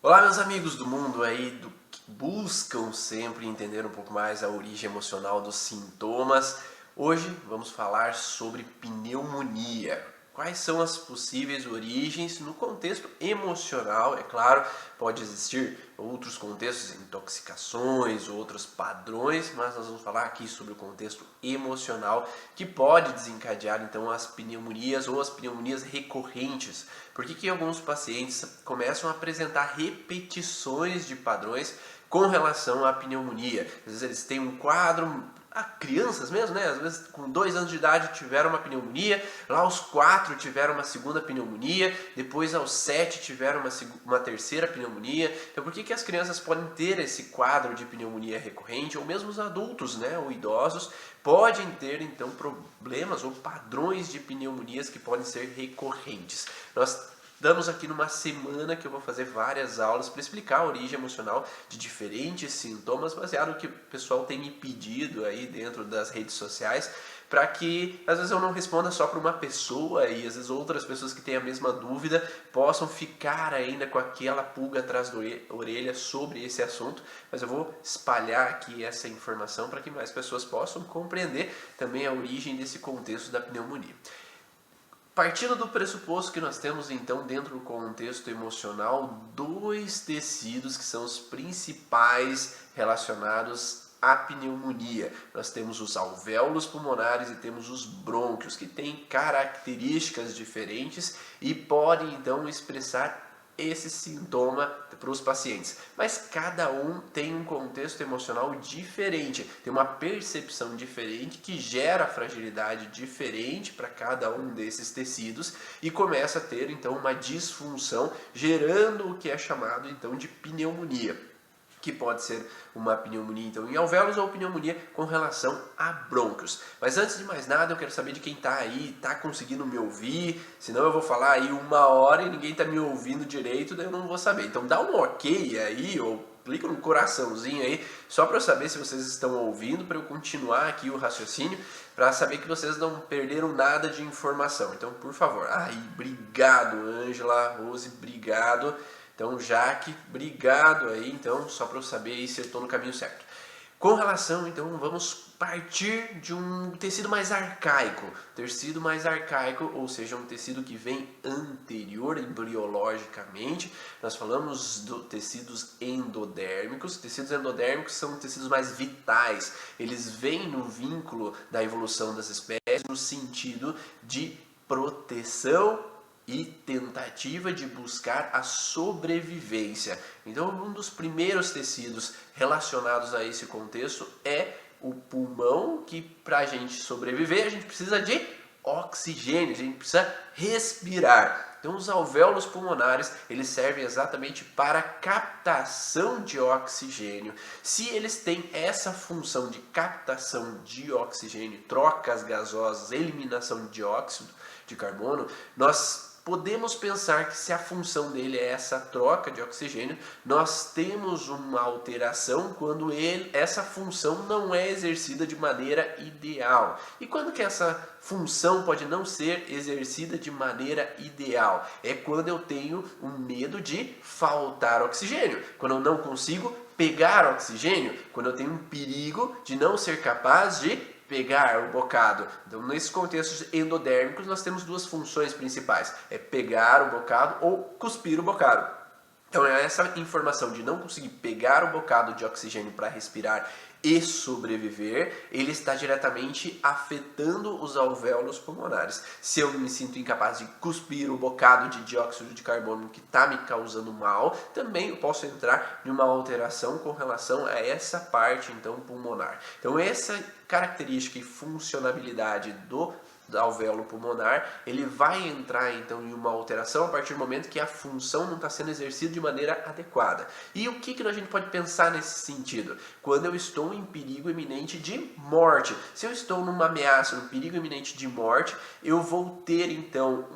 Olá, meus amigos do mundo aí que buscam sempre entender um pouco mais a origem emocional dos sintomas. Hoje vamos falar sobre pneumonia. Quais são as possíveis origens no contexto emocional? É claro, pode existir outros contextos, intoxicações, outros padrões, mas nós vamos falar aqui sobre o contexto emocional que pode desencadear então as pneumonias ou as pneumonias recorrentes. Por que alguns pacientes começam a apresentar repetições de padrões com relação à pneumonia? Às vezes eles têm um quadro, crianças mesmo, né? Às vezes com 2 anos de idade tiveram uma pneumonia, lá aos 4 tiveram uma segunda pneumonia, depois aos 7 tiveram uma terceira pneumonia. Então por que as crianças podem ter esse quadro de pneumonia recorrente, ou mesmo os adultos, né, ou idosos, podem ter então problemas ou padrões de pneumonias que podem ser recorrentes? Nós estamos aqui numa semana que eu vou fazer várias aulas para explicar a origem emocional de diferentes sintomas, baseado no que o pessoal tem me pedido aí dentro das redes sociais, para que às vezes eu não responda só para uma pessoa e às vezes outras pessoas que têm a mesma dúvida possam ficar ainda com aquela pulga atrás da orelha sobre esse assunto, mas eu vou espalhar aqui essa informação para que mais pessoas possam compreender também a origem desse contexto da pneumonia. Partindo do pressuposto que nós temos então dentro do contexto emocional 2 tecidos que são os principais relacionados à pneumonia. Nós temos os alvéolos pulmonares e temos os brônquios, que têm características diferentes e podem então expressar esse sintoma para os pacientes. Mas cada um tem um contexto emocional diferente, tem uma percepção diferente que gera fragilidade diferente para cada um desses tecidos e começa a ter então uma disfunção, gerando o que é chamado então de pneumonia, que pode ser uma pneumonia então em alvéolos ou pneumonia com relação a brônquios. Mas antes de mais nada eu quero saber de quem está aí, está conseguindo me ouvir, senão eu vou falar aí 1 hora e ninguém está me ouvindo direito, daí eu não vou saber. Então dá um ok aí, ou clica no coraçãozinho aí, só para eu saber se vocês estão ouvindo, para eu continuar aqui o raciocínio, para saber que vocês não perderam nada de informação. Então, por favor, obrigado Ângela, Rose, obrigado. Então, Jaque, obrigado aí, então, só para eu saber se eu estou no caminho certo. Com relação, então, vamos partir de um tecido mais arcaico. Tecido mais arcaico, ou seja, um tecido que vem anterior embriologicamente. Nós falamos dos tecidos endodérmicos. Tecidos endodérmicos são tecidos mais vitais. Eles vêm no vínculo da evolução das espécies no sentido de proteção e tentativa de buscar a sobrevivência. Então, um dos primeiros tecidos relacionados a esse contexto é o pulmão, que para a gente sobreviver a gente precisa de oxigênio, a gente precisa respirar. Então, os alvéolos pulmonares, eles servem exatamente para captação de oxigênio. Se eles têm essa função de captação de oxigênio, trocas gasosas, eliminação de dióxido de carbono, nós podemos pensar que se a função dele é essa troca de oxigênio, nós temos uma alteração quando essa função não é exercida de maneira ideal. E quando que essa função pode não ser exercida de maneira ideal? É quando eu tenho um medo de faltar oxigênio, quando eu não consigo pegar oxigênio, quando eu tenho um perigo de não ser capaz de pegar o bocado. Então, nesses contextos endodérmicos, nós temos 2 funções principais. É pegar o bocado ou cuspir o bocado. Então, essa informação de não conseguir pegar o bocado de oxigênio para respirar e sobreviver, ele está diretamente afetando os alvéolos pulmonares. Se eu me sinto incapaz de cuspir o bocado de dióxido de carbono que está me causando mal, também eu posso entrar em uma alteração com relação a essa parte então pulmonar. Então essa característica e funcionabilidade do alvéolo pulmonar, ele vai entrar então em uma alteração a partir do momento que a função não está sendo exercida de maneira adequada. E o que a gente pode pensar nesse sentido? Quando eu estou em perigo iminente de morte. Se eu estou numa ameaça, num perigo iminente de morte, eu vou ter então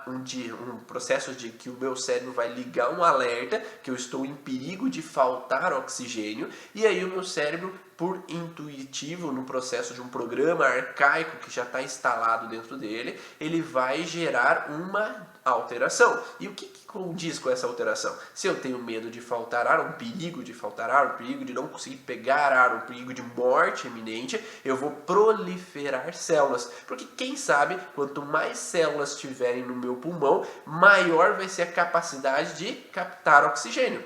um processo de que o meu cérebro vai ligar um alerta que eu estou em perigo de faltar oxigênio, e aí o meu cérebro, por intuitivo, no processo de um programa arcaico que já está instalado dentro dele, ele vai gerar uma alteração. E o que condiz com essa alteração? Se eu tenho medo de faltar ar, um perigo de faltar ar, um perigo de não conseguir pegar ar, um perigo de morte iminente, eu vou proliferar células. Porque quem sabe, quanto mais células tiverem no meu pulmão, maior vai ser a capacidade de captar oxigênio.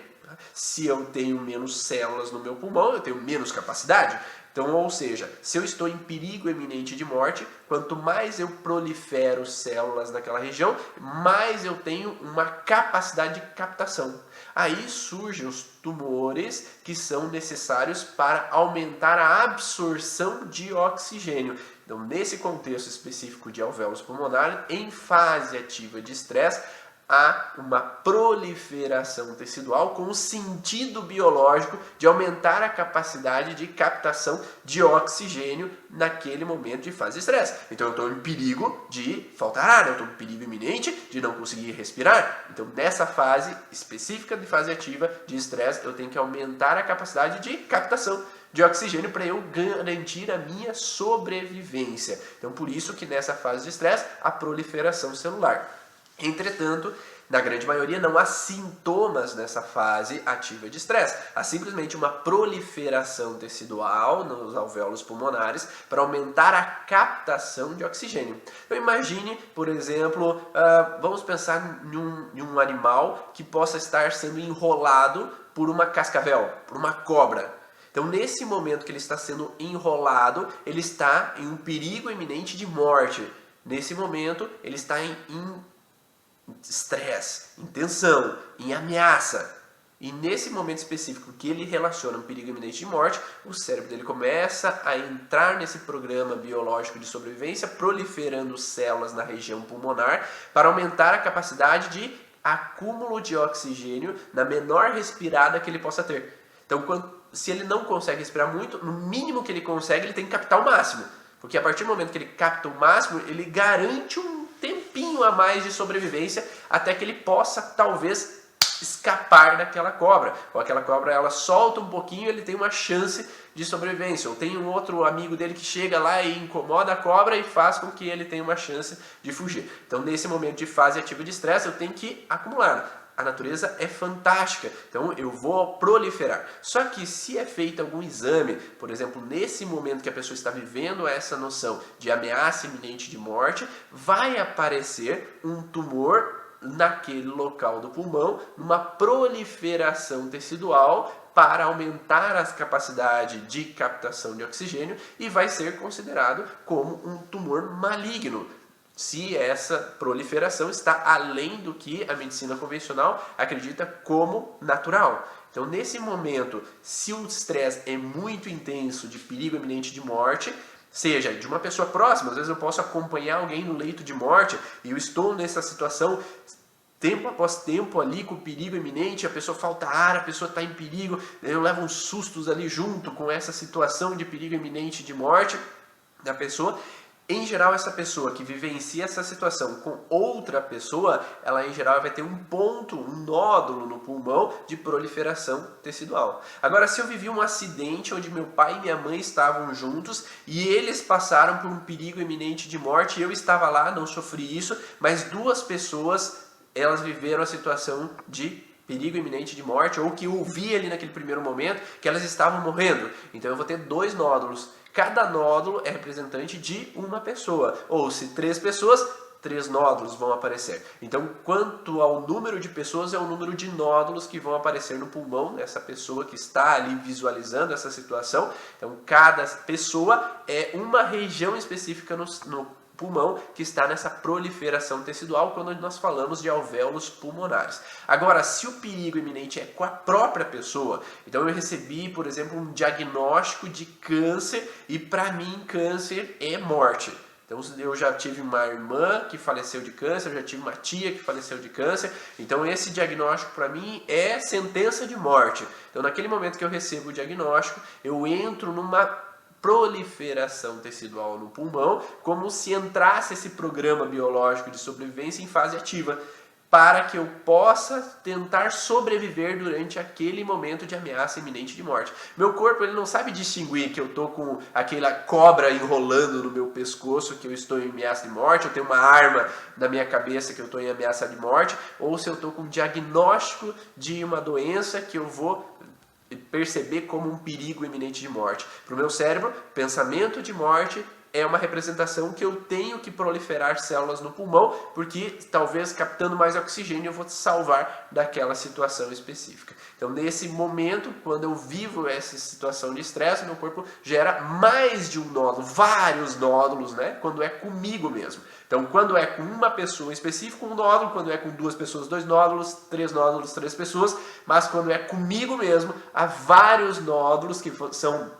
Se eu tenho menos células no meu pulmão, eu tenho menos capacidade. Então, ou seja, se eu estou em perigo iminente de morte, quanto mais eu prolifero células naquela região, mais eu tenho uma capacidade de captação. Aí surgem os tumores que são necessários para aumentar a absorção de oxigênio. Então, nesse contexto específico de alvéolos pulmonares, em fase ativa de estresse, há uma proliferação tecidual com o sentido biológico de aumentar a capacidade de captação de oxigênio naquele momento de fase de estresse. Então eu estou em perigo de faltar ar, eu estou em perigo iminente de não conseguir respirar. Então nessa fase específica de fase ativa de estresse, eu tenho que aumentar a capacidade de captação de oxigênio para eu garantir a minha sobrevivência. Então por isso que nessa fase de estresse, a proliferação celular. Entretanto, na grande maioria não há sintomas nessa fase ativa de estresse. Há simplesmente uma proliferação tecidual nos alvéolos pulmonares para aumentar a captação de oxigênio. Então imagine, por exemplo, vamos pensar em um animal que possa estar sendo enrolado por uma cascavel, por uma cobra. Então, nesse momento que ele está sendo enrolado, ele está em um perigo iminente de morte. Nesse momento, ele está em estresse, em tensão, em ameaça. E nesse momento específico que ele relaciona um perigo iminente de morte, o cérebro dele começa a entrar nesse programa biológico de sobrevivência, proliferando células na região pulmonar para aumentar a capacidade de acúmulo de oxigênio na menor respirada que ele possa ter. Então, se ele não consegue respirar muito, no mínimo que ele consegue, ele tem que captar o máximo. Porque a partir do momento que ele capta o máximo, ele garante um tempinho a mais de sobrevivência até que ele possa, talvez, escapar daquela cobra. Ou aquela cobra, ela solta um pouquinho, ele tem uma chance de sobrevivência. Ou tem um outro amigo dele que chega lá e incomoda a cobra e faz com que ele tenha uma chance de fugir. Então, nesse momento de fase ativa de estresse, eu tenho que acumular. A natureza é fantástica, então eu vou proliferar. Só que se é feito algum exame, por exemplo, nesse momento que a pessoa está vivendo essa noção de ameaça iminente de morte, vai aparecer um tumor naquele local do pulmão, numa proliferação tecidual para aumentar a capacidade de captação de oxigênio e vai ser considerado como um tumor maligno, se essa proliferação está além do que a medicina convencional acredita como natural. Então, nesse momento, se o estresse é muito intenso, de perigo iminente de morte, seja de uma pessoa próxima, às vezes eu posso acompanhar alguém no leito de morte e eu estou nessa situação tempo após tempo ali com perigo iminente, a pessoa falta ar, a pessoa está em perigo, eu levo uns sustos ali junto com essa situação de perigo iminente de morte da pessoa. Em geral, essa pessoa que vivencia essa situação com outra pessoa, ela em geral vai ter um ponto, um nódulo no pulmão de proliferação tecidual. Agora, se eu vivi um acidente onde meu pai e minha mãe estavam juntos e eles passaram por um perigo iminente de morte, eu estava lá, não sofri isso, mas duas pessoas, elas viveram a situação de perigo iminente de morte, ou que eu vi ali naquele primeiro momento que elas estavam morrendo. Então eu vou ter dois nódulos. Cada nódulo é representante de uma pessoa. Ou se 3 pessoas, 3 nódulos vão aparecer. Então, quanto ao número de pessoas, é o número de nódulos que vão aparecer no pulmão dessa pessoa que está ali visualizando essa situação. Então, cada pessoa é uma região específica no pulmão que está nessa proliferação tecidual quando nós falamos de alvéolos pulmonares. Agora, se o perigo iminente é com a própria pessoa, então eu recebi, por exemplo, um diagnóstico de câncer e para mim câncer é morte. Então eu já tive uma irmã que faleceu de câncer, eu já tive uma tia que faleceu de câncer, então esse diagnóstico para mim é sentença de morte. Então naquele momento que eu recebo o diagnóstico, eu entro numa proliferação tecidual no pulmão, como se entrasse esse programa biológico de sobrevivência em fase ativa. para que eu possa tentar sobreviver durante aquele momento de ameaça iminente de morte. Meu corpo ele não sabe distinguir que eu estou com aquela cobra enrolando no meu pescoço, que eu estou em ameaça de morte, eu tenho uma arma na minha cabeça que eu estou em ameaça de morte, ou se eu estou com um diagnóstico de uma doença que eu vou perceber como um perigo iminente de morte. Para o meu cérebro, pensamento de morte é uma representação que eu tenho que proliferar células no pulmão, porque talvez captando mais oxigênio eu vou te salvar daquela situação específica. Então nesse momento, quando eu vivo essa situação de estresse, meu corpo gera mais de um nódulo, vários nódulos, né? Quando é comigo mesmo. Então quando é com uma pessoa específica, um nódulo, quando é com duas pessoas, dois nódulos, três pessoas, mas quando é comigo mesmo, há vários nódulos que são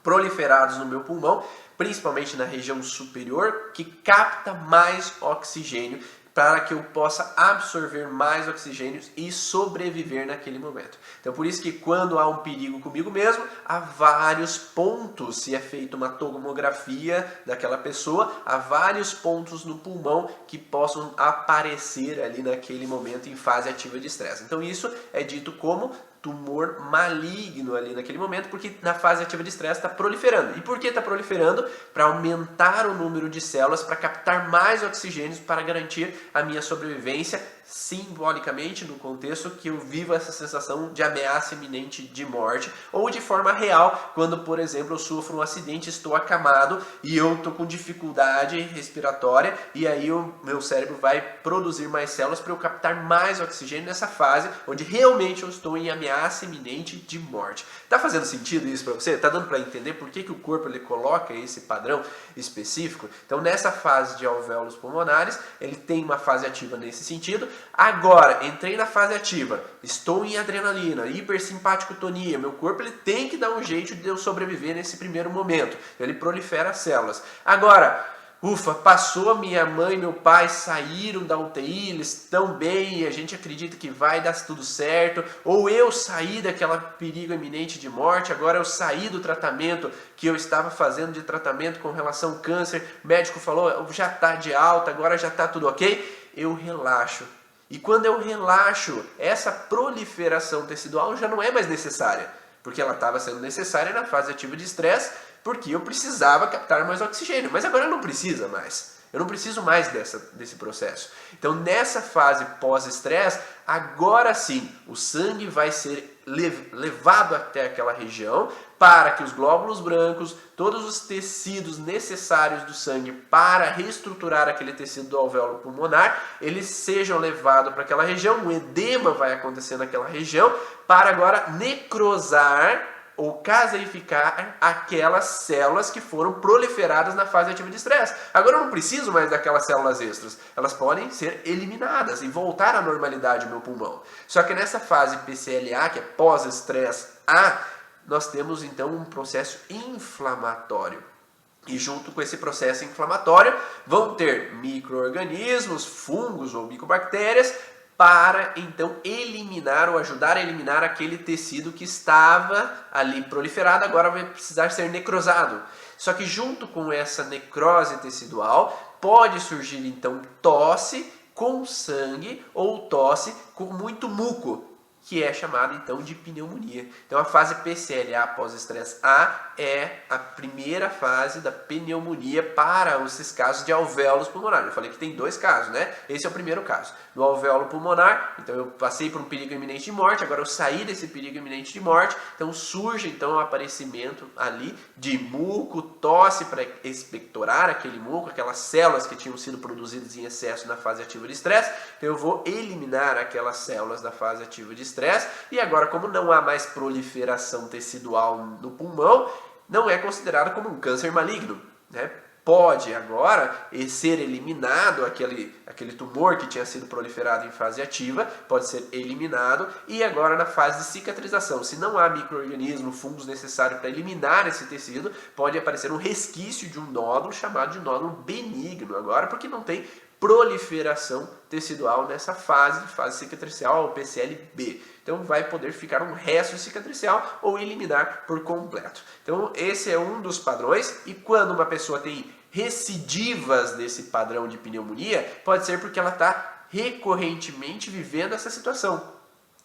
proliferados no meu pulmão, principalmente na região superior, que capta mais oxigênio para que eu possa absorver mais oxigênio e sobreviver naquele momento. Então por isso que quando há um perigo comigo mesmo, há vários pontos, se é feita uma tomografia daquela pessoa, há vários pontos no pulmão que possam aparecer ali naquele momento em fase ativa de estresse. Então isso é dito como tumor maligno ali naquele momento, porque na fase ativa de estresse está proliferando. E por que está proliferando? Para aumentar o número de células, para captar mais oxigênio, para garantir a minha sobrevivência, simbolicamente no contexto que eu vivo essa sensação de ameaça iminente de morte, ou de forma real, quando, por exemplo, eu sofro um acidente, estou acamado e eu estou com dificuldade respiratória, e aí o meu cérebro vai produzir mais células para eu captar mais oxigênio nessa fase, onde realmente eu estou em ameaça iminente de morte. Tá fazendo sentido isso para você? Tá dando para entender por que o corpo ele coloca esse padrão específico? Então, nessa fase de alvéolos pulmonares, ele tem uma fase ativa nesse sentido. Agora, entrei na fase ativa, estou em adrenalina, hipersimpaticotonia, meu corpo ele tem que dar um jeito de eu sobreviver nesse primeiro momento, ele prolifera células. Agora, ufa, passou, minha mãe e meu pai saíram da UTI, eles estão bem e a gente acredita que vai dar tudo certo, ou eu saí daquela perigo iminente de morte, agora eu saí do tratamento que eu estava fazendo de tratamento com relação ao câncer, o médico falou, já está de alta, agora já está tudo ok, eu relaxo. E quando eu relaxo, essa proliferação tecidual já não é mais necessária, porque ela estava sendo necessária na fase ativa de estresse, porque eu precisava captar mais oxigênio, mas agora não precisa mais. Eu não preciso mais desse processo. Então, nessa fase pós-estresse, agora sim, o sangue vai ser levado até aquela região para que os glóbulos brancos, todos os tecidos necessários do sangue para reestruturar aquele tecido do alvéolo pulmonar, eles sejam levados para aquela região, o edema vai acontecer naquela região, para agora necrosar ou caseificar aquelas células que foram proliferadas na fase ativa de estresse. Agora eu não preciso mais daquelas células extras. Elas podem ser eliminadas e voltar à normalidade do meu pulmão. Só que nessa fase PCLA, que é pós-estresse A, nós temos então um processo inflamatório. E junto com esse processo inflamatório vão ter micro-organismos, fungos ou micobactérias, para então eliminar ou ajudar a eliminar aquele tecido que estava ali proliferado, agora vai precisar ser necrosado. Só que junto com essa necrose tecidual pode surgir então tosse com sangue ou tosse com muito muco, que é chamada então de pneumonia. Então a fase PCLA pós-estresse A é a primeira fase da pneumonia para esses casos de alvéolos pulmonares. Eu falei que tem dois casos, né? Esse é o primeiro caso. No alvéolo pulmonar, então eu passei por um perigo iminente de morte, agora eu saí desse perigo iminente de morte, então surge então o aparecimento ali de muco, tosse para expectorar aquele muco, aquelas células que tinham sido produzidas em excesso na fase ativa de estresse, então eu vou eliminar aquelas células da fase ativa de estresse, e agora como não há mais proliferação tecidual no pulmão, não é considerado como um câncer maligno, né? Pode agora ser eliminado aquele tumor que tinha sido proliferado em fase ativa, pode ser eliminado, e agora na fase de cicatrização, se não há micro-organismo, fungos necessários para eliminar esse tecido, pode aparecer um resquício de um nódulo chamado de nódulo benigno agora, porque não tem proliferação tecidual nessa fase cicatricial, ou PCLB. Então vai poder ficar um resto cicatricial ou eliminar por completo. Então esse é um dos padrões, e quando uma pessoa tem recidivas desse padrão de pneumonia, pode ser porque ela está recorrentemente vivendo essa situação.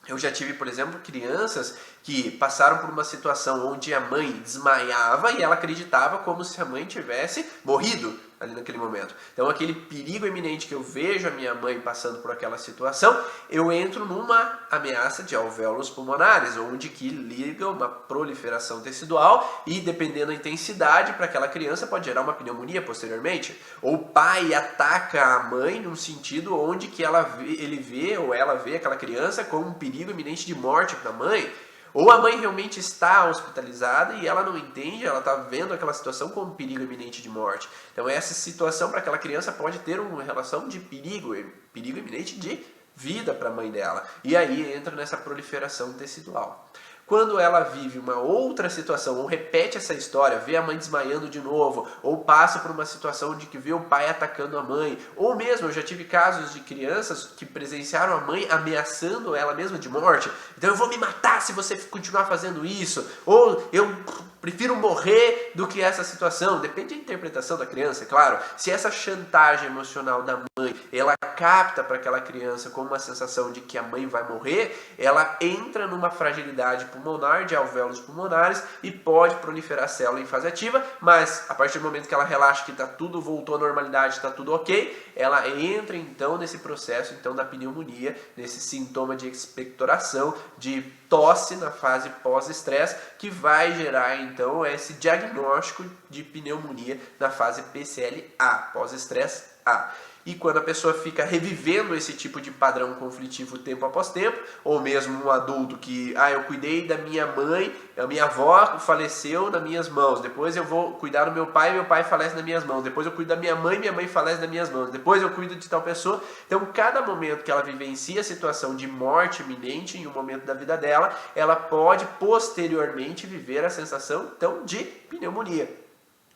Eu já tive, por exemplo, crianças que passaram por uma situação onde a mãe desmaiava e ela acreditava como se a mãe tivesse morrido ali naquele momento. Então, aquele perigo iminente que eu vejo a minha mãe passando por aquela situação, eu entro numa ameaça de alvéolos pulmonares, onde que liga uma proliferação tecidual e, dependendo da intensidade, para aquela criança pode gerar uma pneumonia posteriormente. Ou o pai ataca a mãe num sentido onde que ele vê ou ela vê aquela criança como um perigo iminente de morte para a mãe. Ou a mãe realmente está hospitalizada e ela não entende, ela está vendo aquela situação como perigo iminente de morte. Então essa situação para aquela criança pode ter uma relação de perigo iminente de vida para a mãe dela. E aí entra nessa proliferação tecidual. Quando ela vive uma outra situação, ou repete essa história, vê a mãe desmaiando de novo, ou passa por uma situação de que vê o pai atacando a mãe, ou mesmo eu já tive casos de crianças que presenciaram a mãe ameaçando ela mesma de morte. Então eu vou me matar se você continuar fazendo isso, ou eu prefiro morrer do que essa situação. Depende da interpretação da criança, é claro. Se essa chantagem emocional da mãe, ela capta para aquela criança como uma sensação de que a mãe vai morrer, ela entra numa fragilidade pulmonar, de alvéolos pulmonares, e pode proliferar célula em fase ativa, mas a partir do momento que ela relaxa que tudo voltou à normalidade, está tudo ok, ela entra então nesse processo então da pneumonia, nesse sintoma de expectoração, de tosse na fase pós-estresse, que vai gerar então esse diagnóstico de pneumonia na fase PCL-A, pós-estresse A. E quando a pessoa fica revivendo esse tipo de padrão conflitivo tempo após tempo, ou mesmo um adulto que, eu cuidei da minha mãe, a minha avó faleceu nas minhas mãos, depois eu vou cuidar do meu pai falece nas minhas mãos, depois eu cuido da minha mãe falece nas minhas mãos, depois eu cuido de tal pessoa. Então, cada momento que ela vivencia a situação de morte iminente em um momento da vida dela, ela pode posteriormente viver a sensação então de pneumonia.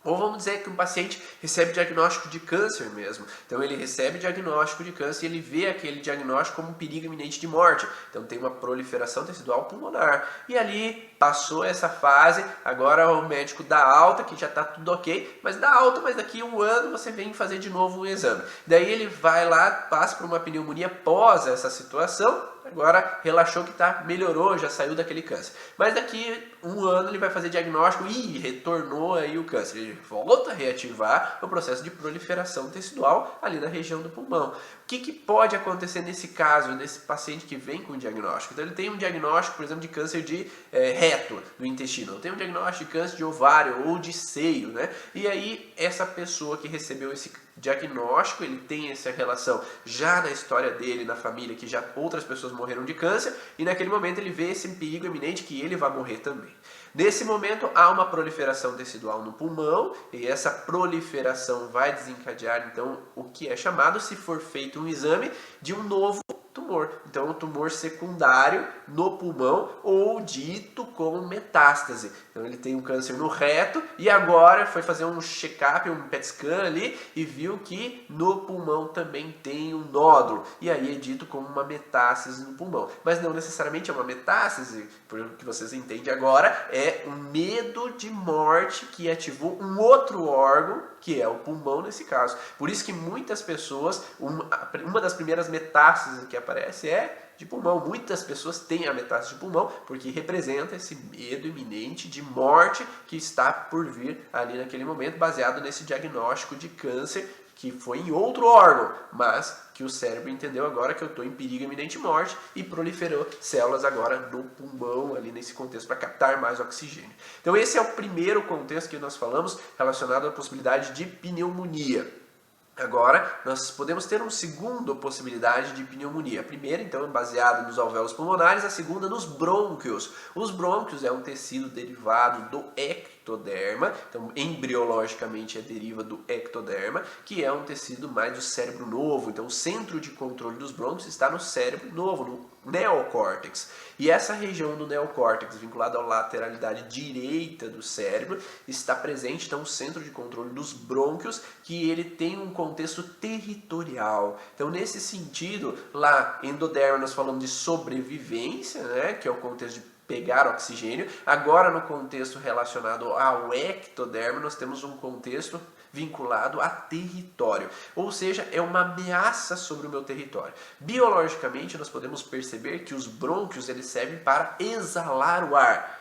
Ou vamos dizer que um paciente recebe diagnóstico de câncer mesmo. Então ele recebe diagnóstico de câncer e ele vê aquele diagnóstico como um perigo iminente de morte. Então tem uma proliferação tecidual pulmonar. E ali passou essa fase, agora o médico dá alta, que já está tudo ok, mas dá alta, mas daqui a um ano você vem fazer de novo um exame. Daí ele vai lá, passa por uma pneumonia pós essa situação, agora relaxou que melhorou, já saiu daquele câncer. Mas daqui um ano ele vai fazer diagnóstico e retornou aí o câncer. Ele volta a reativar o processo de proliferação tecidual ali na região do pulmão. O que pode acontecer nesse caso, nesse paciente que vem com diagnóstico? Então ele tem um diagnóstico, por exemplo, de câncer de reto do intestino, ou tem um diagnóstico de câncer de ovário ou de seio, né? E aí essa pessoa que recebeu esse diagnóstico, ele tem essa relação já na história dele, na família, que já outras pessoas morreram de câncer, e naquele momento ele vê esse perigo iminente que ele vai morrer também. Nesse momento há uma proliferação tecidual no pulmão, e essa proliferação vai desencadear então o que é chamado, se for feito um exame, de um novo tumor. Então, um tumor secundário no pulmão, ou dito como metástase. Então, ele tem um câncer no reto e agora foi fazer um check-up, um PET scan ali e viu que no pulmão também tem um nódulo. E aí é dito como uma metástase no pulmão. Mas não necessariamente é uma metástase, pelo que vocês entendem agora, é um medo de morte que ativou um outro órgão, que é o pulmão nesse caso. Por isso que muitas pessoas, uma das primeiras metástases que aparece é de pulmão. Muitas pessoas têm a metástase de pulmão porque representa esse medo iminente de morte que está por vir ali naquele momento, baseado nesse diagnóstico de câncer que foi em outro órgão, mas que o cérebro entendeu agora que eu estou em perigo iminente de morte e proliferou células agora no pulmão, ali nesse contexto, para captar mais oxigênio. Então esse é o primeiro contexto que nós falamos relacionado à possibilidade de pneumonia. Agora, nós podemos ter uma segunda possibilidade de pneumonia. A primeira, então, é baseada nos alvéolos pulmonares, a segunda nos brônquios. Os brônquios é um tecido derivado do ectoderma, então embriologicamente deriva do ectoderma, que é um tecido mais do cérebro novo. Então o centro de controle dos brônquios está no cérebro novo, no neocórtex. E essa região do neocórtex, vinculada à lateralidade direita do cérebro, está presente então o centro de controle dos brônquios, que ele tem um contexto territorial. Então nesse sentido, lá endoderma nós falamos de sobrevivência, né, que é o contexto de pegar oxigênio. Agora no contexto relacionado ao ectoderma nós temos um contexto vinculado a território, ou seja, é uma ameaça sobre o meu território. Biologicamente, nós podemos perceber que os brônquios eles servem para exalar o ar,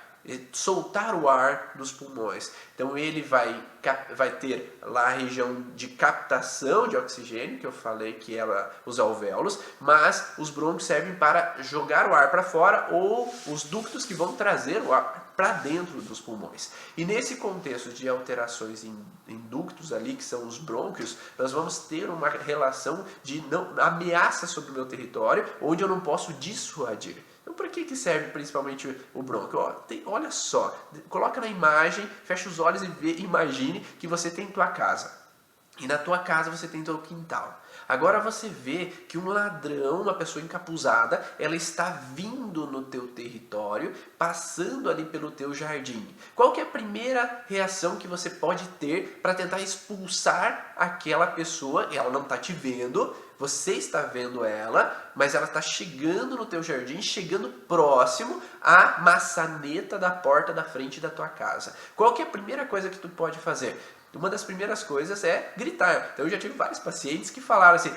soltar o ar dos pulmões. Então ele vai ter lá a região de captação de oxigênio, que eu falei que era os alvéolos, mas os brônquios servem para jogar o ar para fora ou os ductos que vão trazer o ar para dentro dos pulmões. E nesse contexto de alterações em ductos ali, que são os brônquios, nós vamos ter uma relação de ameaça sobre o meu território, onde eu não posso dissuadir. Então, para que serve principalmente o brônquio? Olha só, coloca na imagem, fecha os olhos e imagine que você tem tua casa. E na tua casa você tem teu quintal. Agora você vê que um ladrão, uma pessoa encapuzada, ela está vindo no teu território, passando ali pelo teu jardim. Qual que é a primeira reação que você pode ter para tentar expulsar aquela pessoa? Ela não está te vendo, você está vendo ela, mas ela está chegando no teu jardim, chegando próximo à maçaneta da porta da frente da tua casa. Qual que é a primeira coisa que tu pode fazer? Uma das primeiras coisas é gritar. Então eu já tive vários pacientes que falaram assim,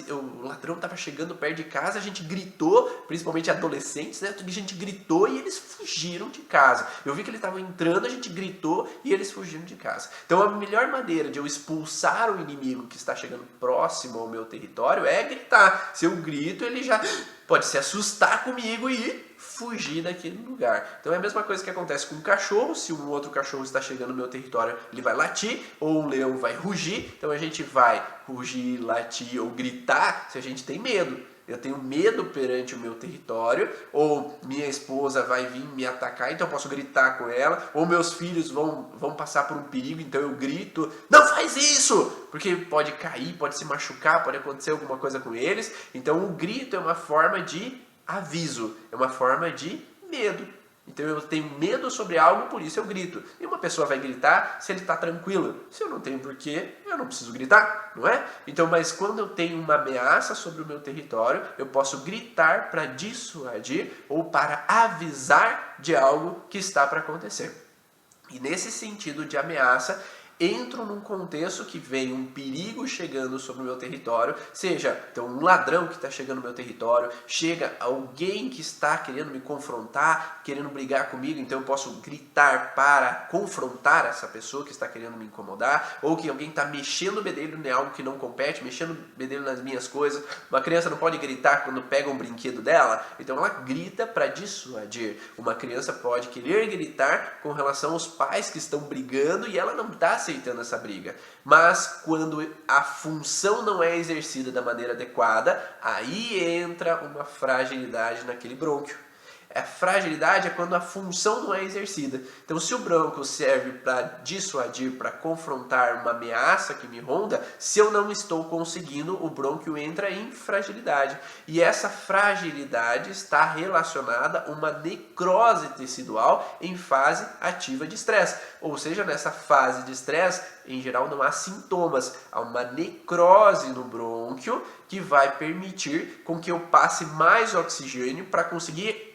o ladrão estava chegando perto de casa, a gente gritou, principalmente adolescentes, né? A gente gritou e eles fugiram de casa. Eu vi que ele estava entrando, a gente gritou e eles fugiram de casa. Então a melhor maneira de eu expulsar o inimigo que está chegando próximo ao meu território é gritar. Se eu grito, ele já pode se assustar comigo e fugir daquele lugar. Então é a mesma coisa que acontece com um cachorro. Se um outro cachorro está chegando no meu território, ele vai latir, ou um leão vai rugir. Então a gente vai rugir, latir ou gritar se a gente tem medo. Eu tenho medo perante o meu território, ou minha esposa vai vir me atacar, então eu posso gritar com ela, ou meus filhos vão passar por um perigo, então eu grito, não faz isso! Porque pode cair, pode se machucar, pode acontecer alguma coisa com eles. Então o grito é uma forma de aviso, é uma forma de medo. Então eu tenho medo sobre algo, por isso eu grito. E uma pessoa vai gritar se ele está tranquilo. Se eu não tenho porquê, eu não preciso gritar, não é? Então, mas quando eu tenho uma ameaça sobre o meu território, eu posso gritar para dissuadir ou para avisar de algo que está para acontecer. E nesse sentido de ameaça, entro num contexto que vem um perigo chegando sobre o meu território, seja então um ladrão que está chegando no meu território, chega alguém que está querendo me confrontar, querendo brigar comigo, então eu posso gritar para confrontar essa pessoa que está querendo me incomodar, ou que alguém está mexendo o bedelho em algo que não compete, mexendo o bedelho nas minhas coisas. Uma criança não pode gritar quando pega um brinquedo dela, então ela grita para dissuadir. Uma criança pode querer gritar com relação aos pais que estão brigando e ela não está aceitando essa briga. Mas quando a função não é exercida da maneira adequada, aí entra uma fragilidade naquele brônquio. A fragilidade é quando a função não é exercida. Então, se o brônquio serve para dissuadir, para confrontar uma ameaça que me ronda, se eu não estou conseguindo, o brônquio entra em fragilidade. E essa fragilidade está relacionada a uma necrose tecidual em fase ativa de estresse. Ou seja, nessa fase de estresse, em geral não há sintomas, há uma necrose no brônquio que vai permitir com que eu passe mais oxigênio para conseguir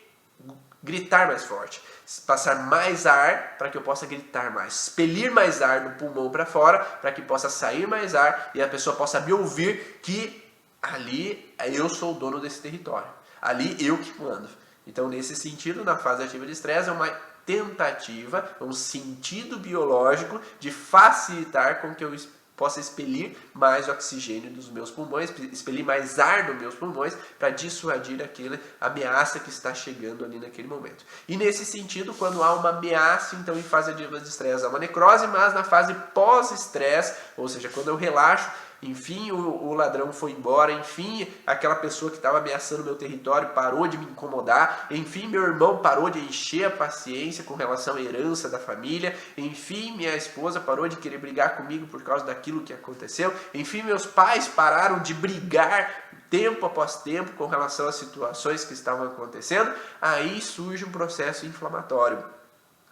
gritar mais forte, passar mais ar para que eu possa gritar mais, expelir mais ar do pulmão para fora para que possa sair mais ar e a pessoa possa me ouvir que ali eu sou o dono desse território, ali eu que mando. Então, nesse sentido, na fase ativa de estresse é uma tentativa, um sentido biológico de facilitar com que eu possa expelir mais oxigênio dos meus pulmões, expelir mais ar dos meus pulmões para dissuadir aquela ameaça que está chegando ali naquele momento. E nesse sentido, quando há uma ameaça, então em fase ativa de estresse há uma necrose, mas na fase pós-estresse, ou seja, quando eu relaxo, enfim, o ladrão foi embora, enfim, aquela pessoa que estava ameaçando meu território parou de me incomodar, enfim, meu irmão parou de encher a paciência com relação à herança da família, enfim, minha esposa parou de querer brigar comigo por causa daquilo que aconteceu, enfim, meus pais pararam de brigar tempo após tempo com relação às situações que estavam acontecendo, aí surge um processo inflamatório.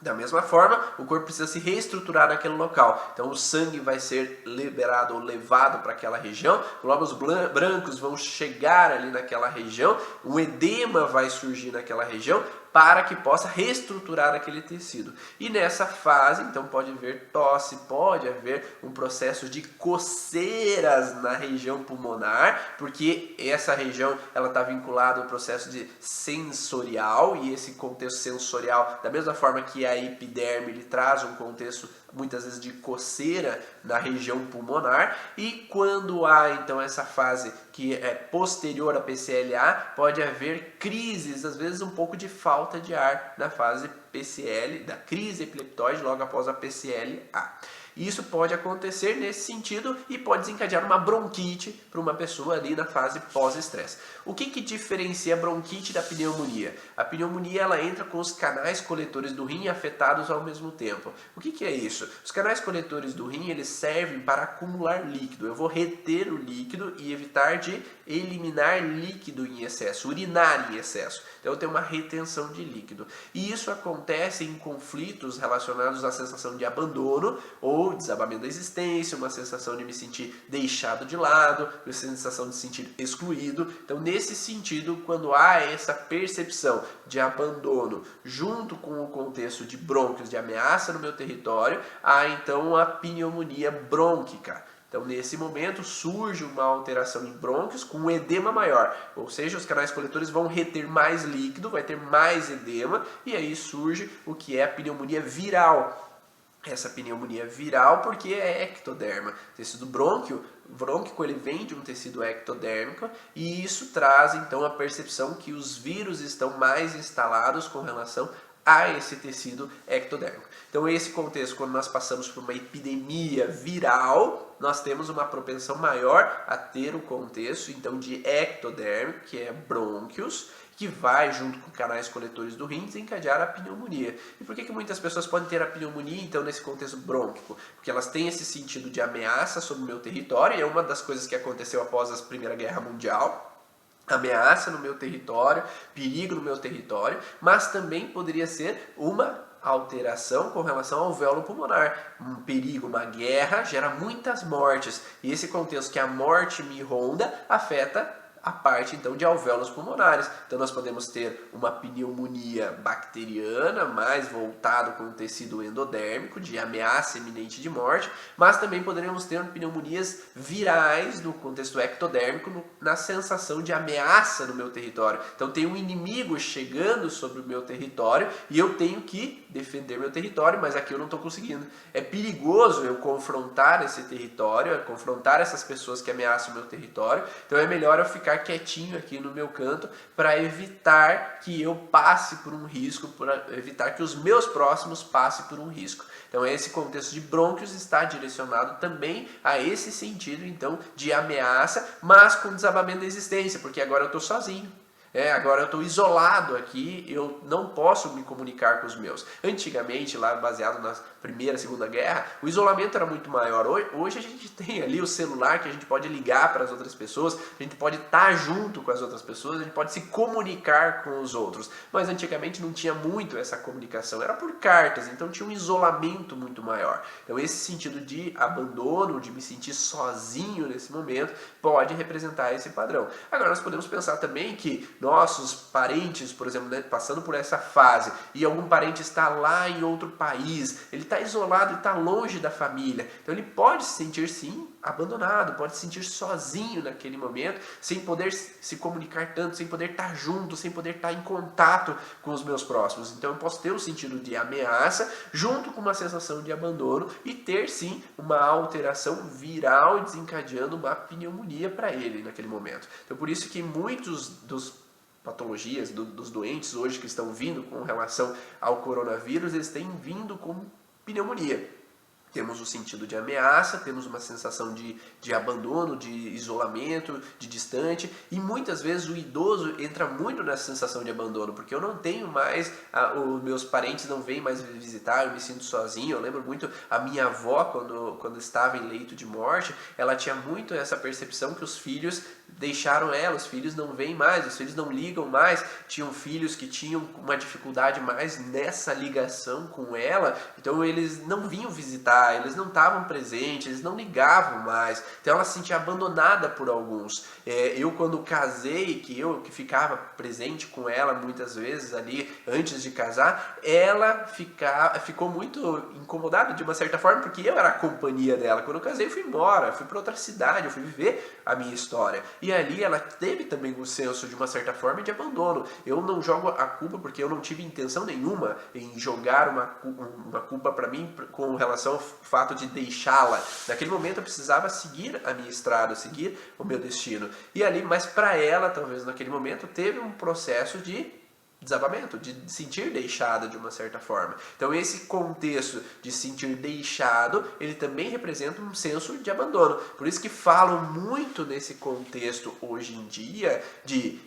Da mesma forma, o corpo precisa se reestruturar naquele local. Então o sangue vai ser liberado ou levado para aquela região, glóbulos brancos vão chegar ali naquela região, um edema vai surgir naquela região, para que possa reestruturar aquele tecido. E nessa fase, então, pode haver tosse, pode haver um processo de coceiras na região pulmonar, porque essa região ela está vinculada ao processo de sensorial, e esse contexto sensorial, da mesma forma que a epiderme, ele traz um contexto muitas vezes de coceira na região pulmonar, e quando há então essa fase que é posterior à PCLA, pode haver crises, às vezes um pouco de falta de ar na fase PCL, da crise epileptóide logo após a PCLA. Isso pode acontecer nesse sentido e pode desencadear uma bronquite para uma pessoa ali na fase pós-estresse. O que diferencia a bronquite da pneumonia? A pneumonia ela entra com os canais coletores do rim afetados ao mesmo tempo. O que é isso? Os canais coletores do rim eles servem para acumular líquido. Eu vou reter o líquido e evitar de eliminar líquido em excesso, urinar em excesso. Então eu tenho uma retenção de líquido. E isso acontece em conflitos relacionados à sensação de abandono ou desabamento da existência, uma sensação de me sentir deixado de lado, uma sensação de se sentir excluído. Então nesse sentido, quando há essa percepção de abandono junto com o contexto de brônquios, de ameaça no meu território, há então a pneumonia brônquica. Então, nesse momento, surge uma alteração em brônquios com um edema maior, ou seja, os canais coletores vão reter mais líquido, vai ter mais edema, e aí surge o que é a pneumonia viral. Essa pneumonia viral porque é ectoderma. O tecido brônquico ele vem de um tecido ectodérmico e isso traz então a percepção que os vírus estão mais instalados com relação a esse tecido ectodérmico. Então esse contexto, quando nós passamos por uma epidemia viral, nós temos uma propensão maior a ter o contexto então de ectodérmico, que é brônquios, que vai junto com canais coletores do rim desencadear a pneumonia. E por que muitas pessoas podem ter a pneumonia então nesse contexto brônquico? Porque elas têm esse sentido de ameaça sobre o meu território, e é uma das coisas que aconteceu após a Primeira Guerra Mundial. Ameaça no meu território, perigo no meu território, mas também poderia ser uma alteração com relação ao alvéolo pulmonar. Um perigo, uma guerra gera muitas mortes, e esse contexto que a morte me ronda afeta a parte então de alvéolos pulmonares. Então nós podemos ter uma pneumonia bacteriana, mais voltado com o tecido endodérmico, de ameaça iminente de morte, mas também poderíamos ter pneumonias virais no contexto ectodérmico, na sensação de ameaça no meu território. Então tem um inimigo chegando sobre o meu território e eu tenho que defender meu território, mas aqui eu não estou conseguindo. É perigoso eu confrontar esse território, confrontar essas pessoas que ameaçam o meu território, então é melhor eu ficar quietinho aqui no meu canto para evitar que eu passe por um risco, para evitar que os meus próximos passem por um risco. Então esse contexto de brônquios está direcionado também a esse sentido então de ameaça, mas com desabamento da existência, porque agora eu estou sozinho. Agora eu estou isolado aqui, eu não posso me comunicar com os meus. Antigamente, lá baseado na Primeira e Segunda Guerra, o isolamento era muito maior. Hoje a gente tem ali o celular que a gente pode ligar para as outras pessoas, a gente pode estar junto com as outras pessoas, a gente pode se comunicar com os outros. Mas antigamente não tinha muito essa comunicação, era por cartas, então tinha um isolamento muito maior. Então esse sentido de abandono, de me sentir sozinho nesse momento, pode representar esse padrão. Agora nós podemos pensar também que nossos parentes, por exemplo, passando por essa fase, e algum parente está lá em outro país, ele está isolado e está longe da família, então ele pode se sentir sim abandonado, pode se sentir sozinho naquele momento, sem poder se comunicar tanto, sem poder estar junto, sem poder estar em contato com os meus próximos. Então eu posso ter o sentido de ameaça junto com uma sensação de abandono e ter sim uma alteração viral desencadeando uma pneumonia para ele naquele momento. Então por isso que muitos dos patologias dos doentes hoje que estão vindo com relação ao coronavírus, eles têm vindo com pneumonia. Temos o sentido de ameaça, temos uma sensação de abandono, de isolamento, de distante, e muitas vezes o idoso entra muito nessa sensação de abandono, porque eu não tenho mais, os meus parentes não vêm mais me visitar, eu me sinto sozinho. Eu lembro muito a minha avó, quando estava em leito de morte, ela tinha muito essa percepção que os filhos deixaram ela, os filhos não vêm mais, os filhos não ligam mais, tinham filhos que tinham uma dificuldade mais nessa ligação com ela, então eles não vinham visitar, eles não estavam presentes, eles não ligavam mais, então ela se sentia abandonada por alguns. Eu quando casei, que ficava presente com ela muitas vezes ali antes de casar, ela ficou muito incomodada de uma certa forma, porque eu era a companhia dela. Quando eu casei eu fui embora, fui para outra cidade, eu fui viver a minha história. E ali ela teve também um senso de uma certa forma de abandono. Eu não jogo a culpa porque eu não tive intenção nenhuma em jogar uma culpa para mim com relação ao fato de deixá-la. Naquele momento eu precisava seguir a minha estrada, seguir o meu destino. E ali, mas para ela, talvez naquele momento, teve um processo de desabamento, de sentir deixada de uma certa forma. Então esse contexto de sentir deixado, ele também representa um senso de abandono. Por isso que falam muito nesse contexto hoje em dia de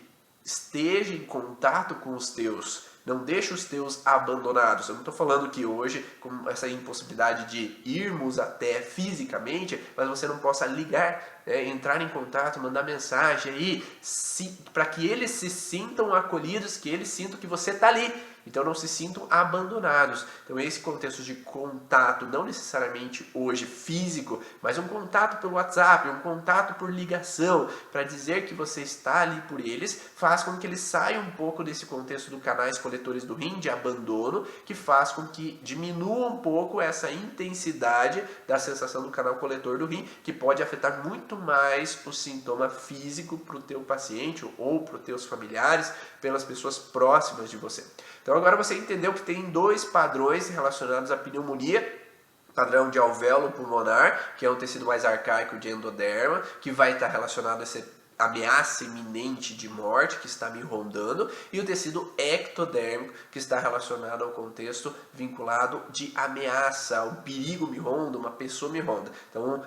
esteja em contato com os teus. Não deixa os teus abandonados. Eu não estou falando que hoje, com essa impossibilidade de irmos até fisicamente, mas você não possa ligar, entrar em contato, mandar mensagem aí, para que eles se sintam acolhidos, que eles sintam que você está ali. Então não se sintam abandonados. Então esse contexto de contato, não necessariamente hoje físico, mas um contato pelo WhatsApp, um contato por ligação, para dizer que você está ali por eles, faz com que eles saiam um pouco desse contexto do canais coletores do rim, de abandono, que faz com que diminua um pouco essa intensidade da sensação do canal coletor do rim, que pode afetar muito mais o sintoma físico para o teu paciente ou para os teus familiares, pelas pessoas próximas de você. Então agora você entendeu que tem dois padrões relacionados à pneumonia. Padrão de alvéolo pulmonar, que é um tecido mais arcaico de endoderma, que vai estar relacionado a essa ameaça iminente de morte que está me rondando, e o tecido ectodérmico, que está relacionado ao contexto vinculado de ameaça, um perigo me ronda, uma pessoa me ronda. Então,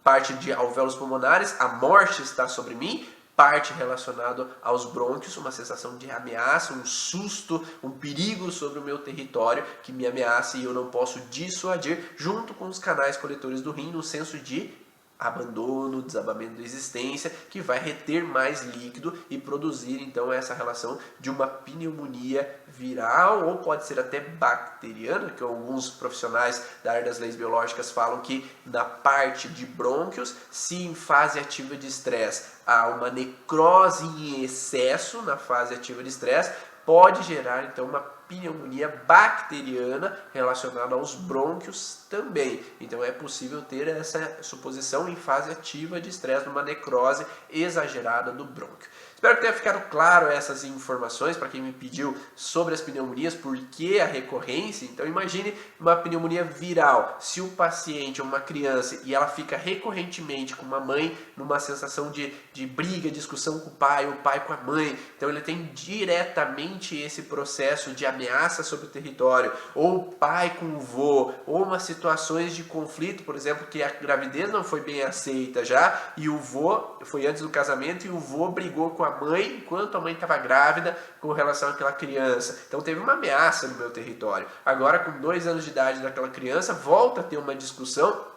parte de alvéolos pulmonares, a morte está sobre mim, parte relacionado aos brônquios, uma sensação de ameaça, um susto, um perigo sobre o meu território que me ameaça e eu não posso dissuadir, junto com os canais coletores do rim, no senso de abandono, desabamento da existência, que vai reter mais líquido e produzir então essa relação de uma pneumonia viral ou pode ser até bacteriana, que alguns profissionais da área das leis biológicas falam que na parte de brônquios, se em fase ativa de estresse há uma necrose em excesso na fase ativa de estresse, pode gerar então uma pneumonia bacteriana relacionada aos brônquios também. Então é possível ter essa suposição em fase ativa de estresse, numa necrose exagerada do brônquio. Espero que tenha ficado claro essas informações para quem me pediu sobre as pneumonias, por que a recorrência. Então imagine uma pneumonia viral, se o paciente é uma criança e ela fica recorrentemente com uma mãe numa sensação de briga, discussão com o pai com a mãe, então ele tem diretamente esse processo de ameaça sobre o território, ou o pai com o vô, ou umas situações de conflito, por exemplo, que a gravidez não foi bem aceita já, e o vô, foi antes do casamento, e o vô brigou com a mãe enquanto a mãe estava grávida com relação àquela criança. Então teve uma ameaça no meu território. Agora, com 2 anos de idade daquela criança, volta a ter uma discussão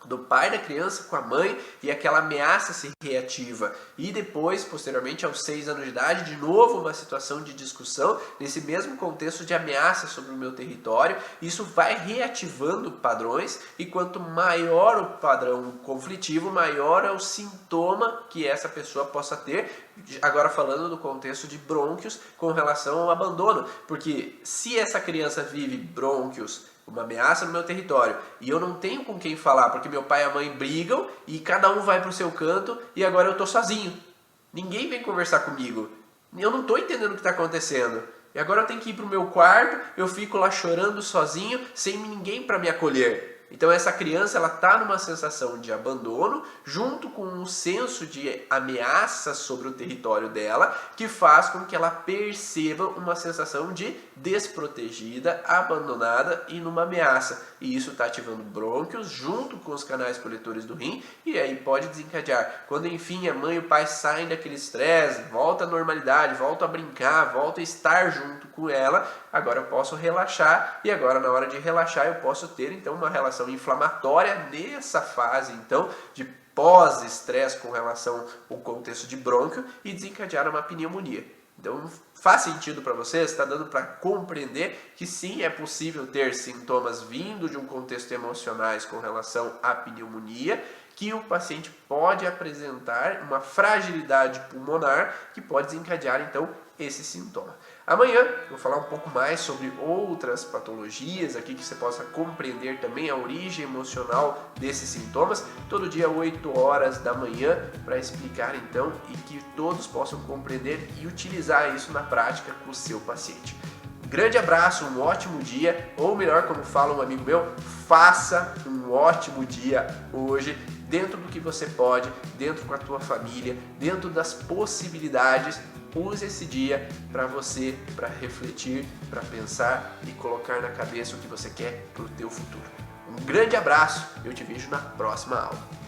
do pai da criança com a mãe e aquela ameaça se reativa. E depois, posteriormente, aos 6 anos de idade, de novo uma situação de discussão nesse mesmo contexto de ameaça sobre o meu território. Isso vai reativando padrões e quanto maior o padrão conflitivo, maior é o sintoma que essa pessoa possa ter. Agora falando do contexto de brônquios com relação ao abandono. Porque se essa criança vive brônquios, uma ameaça no meu território, e eu não tenho com quem falar, porque meu pai e a mãe brigam, e cada um vai para o seu canto, e agora eu estou sozinho. Ninguém vem conversar comigo. Eu não estou entendendo o que está acontecendo. E agora eu tenho que ir para o meu quarto, eu fico lá chorando sozinho, sem ninguém para me acolher. Então essa criança ela está numa sensação de abandono, junto com um senso de ameaça sobre o território dela, que faz com que ela perceba uma sensação de desprotegida, abandonada e numa ameaça. E isso está ativando brônquios junto com os canais coletores do rim, e aí pode desencadear. Quando enfim a mãe e o pai saem daquele estresse, volta à normalidade, volta a brincar, volta a estar junto com ela, agora eu posso relaxar, e agora na hora de relaxar eu posso ter então uma relação inflamatória nessa fase então de pós-estresse com relação ao contexto de brônquio e desencadear uma pneumonia. Então faz sentido para você? Está dando para compreender que sim, é possível ter sintomas vindo de um contexto emocionais com relação à pneumonia, que o paciente pode apresentar uma fragilidade pulmonar que pode desencadear então esse sintoma. Amanhã vou falar um pouco mais sobre outras patologias aqui que você possa compreender também a origem emocional desses sintomas, todo dia 8 horas da manhã, para explicar então e que todos possam compreender e utilizar isso na prática com o seu paciente. Grande abraço, um ótimo dia, ou melhor, como fala um amigo meu, faça um ótimo dia hoje, dentro do que você pode, dentro com a tua família, dentro das possibilidades. Use esse dia para você, para refletir, para pensar e colocar na cabeça o que você quer para o teu futuro. Um grande abraço, eu te vejo na próxima aula.